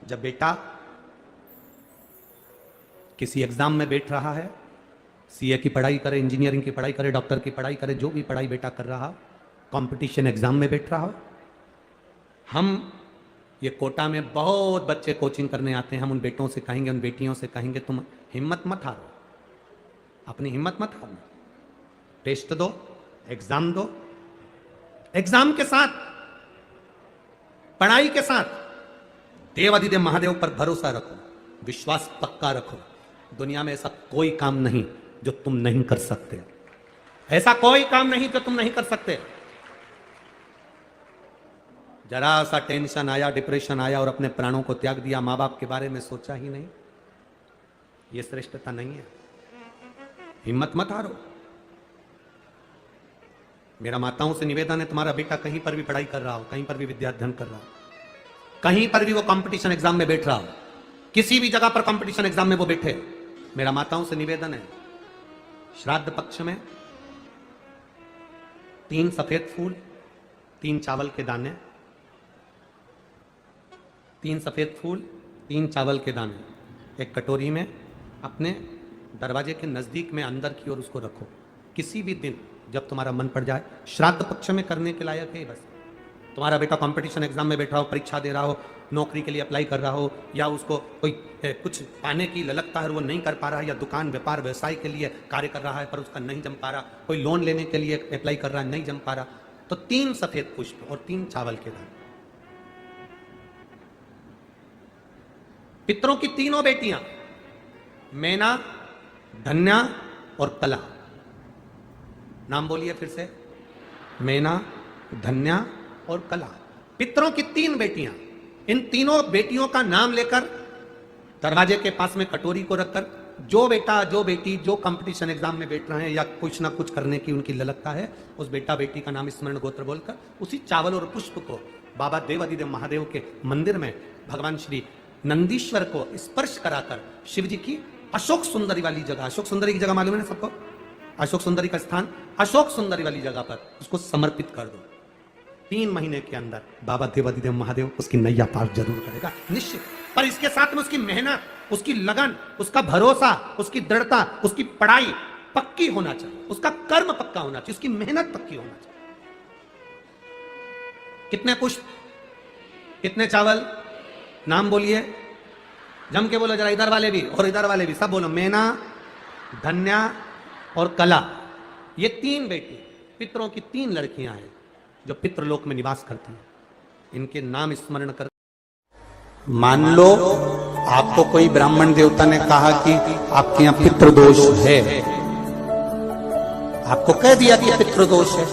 जब बेटा किसी एग्जाम में बैठ रहा है, सीए की पढ़ाई करे, इंजीनियरिंग की पढ़ाई करे, डॉक्टर की पढ़ाई करे, जो भी पढ़ाई बेटा कर रहा हो, कंपटीशन एग्जाम में बैठ रहा हो, हम ये कोटा में बहुत बच्चे कोचिंग करने आते हैं, हम उन बेटों से कहेंगे, उन बेटियों से कहेंगे, तुम हिम्मत मत हारो, अपनी हिम्मत मत हारो, टेस्ट दो, एग्जाम दो, एग्जाम के साथ, पढ़ाई के साथ देवाधिदेव महादेव पर भरोसा रखो, विश्वास पक्का रखो। दुनिया में ऐसा कोई काम नहीं जो तुम नहीं कर सकते, ऐसा कोई काम नहीं जो तुम नहीं कर सकते। जरा सा टेंशन आया, डिप्रेशन आया और अपने प्राणों को त्याग दिया, मां बाप के बारे में सोचा ही नहीं, यह श्रेष्ठता नहीं है। हिम्मत मत हारो। मेरा माताओं से निवेदन है, तुम्हारा बेटा कहीं पर भी पढ़ाई कर रहा हो, कहीं पर भी विद्या अध्ययन कर रहा हो, कहीं पर भी वो कंपटीशन एग्जाम में बैठ रहा हो, किसी भी जगह पर कंपटीशन एग्जाम में वो बैठे, मेरा माताओं से निवेदन है, श्राद्ध पक्ष में 3 सफेद फूल, 3 चावल के दाने, 3 सफेद फूल, 3 चावल के दाने एक कटोरी में अपने दरवाजे के नजदीक में अंदर की ओर उसको रखो। किसी भी दिन जब तुम्हारा मन पड़ जाए, श्राद्ध पक्ष में करने के लायक है। बस तुम्हारा बेटा कंपटीशन एग्जाम में बैठा हो, परीक्षा दे रहा हो, नौकरी के लिए अप्लाई कर रहा हो, या उसको कोई कुछ पाने की ललकता है, वो नहीं कर पा रहा है, या दुकान व्यापार व्यवसाय के लिए कार्य कर रहा है पर उसका नहीं जम पा रहा, कोई लोन लेने के लिए अप्लाई कर रहा है, नहीं जम पा रहा, तो 3 सफेद पुष्प और 3 चावल के दाने। पितरों की तीनों बेटियां मैना, धन्या और कला, नाम बोलिए फिर से, मैना, धन्या और कला, पितरों की 3 बेटियां। इन तीनों बेटियों का नाम लेकर दरवाजे के पास में कटोरी को रखकर, जो बेटा, जो बेटी, जो कंपटीशन एग्जाम में बैठ रहे हैं या कुछ ना कुछ करने की उनकी ललकता है, उस बेटा बेटी का नाम स्मरण गोत्र बोलकर उसी चावल और पुष्प को बाबा देवाधिदेव महादेव के मंदिर में भगवान श्री नंदीश्वर को स्पर्श कराकर शिव जी की अशोक सुंदरी वाली जगह, अशोक सुंदरी की जगह मालूम है ना सबको, अशोक सुंदरी का स्थान, अशोक सुंदरी वाली जगह पर उसको समर्पित कर दो। 3 महीने के अंदर बाबा देवाधिदेव महादेव उसकी नैया पार जरूर करेगा, निश्चित। पर इसके साथ में उसकी मेहनत, उसकी लगन, उसका भरोसा, उसकी दृढ़ता, उसकी पढ़ाई पक्की होना चाहिए, उसका कर्म पक्का होना चाहिए, उसकी मेहनत पक्की होना चाहिए। कितने पुष्प, कितने चावल, नाम बोलिए, जम के बोलो जरा, इधर वाले भी और इधर वाले भी, सब बोलो, मैना, धन्या और कला। ये 3 बेटी, पितरों की 3 लड़कियां हैं जो पितृलोक में निवास करती हैं। इनके नाम स्मरण कर, मान लो आपको कोई ब्राह्मण देवता ने कहा कि आपके यहां पितृदोष है, आपको कह दिया कि पितृदोष है,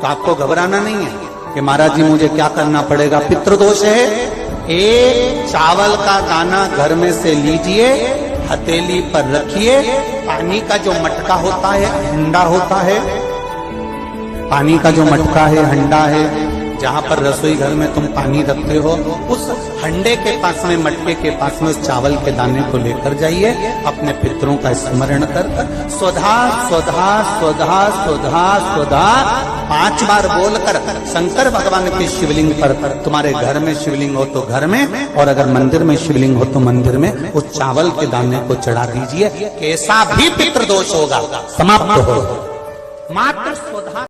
तो आपको घबराना नहीं है कि महाराज जी मुझे क्या करना पड़ेगा, पितृदोष है। एक चावल का दाना घर में से लीजिए, हथेली पर रखिए, पानी का जो मटका होता है, हंडा होता है, पानी का जो मटका है, हंडा है, जहां पर रसोई घर में तुम पानी रखते हो, उस हंडे के पास में, मटके के पास में उस चावल के दाने को लेकर जाइए, अपने पितरों का स्मरण कर स्वधा स्वधा स्वधा स्वधा स्वधा 5 बार बोलकर शंकर भगवान के शिवलिंग पर, तुम्हारे घर में शिवलिंग हो तो घर में, और अगर मंदिर में शिवलिंग हो तो मंदिर में, उस चावल के दाने को चढ़ा दीजिए। कैसा भी पितृदोष होगा समाप्त हो, मात्र स्वधा।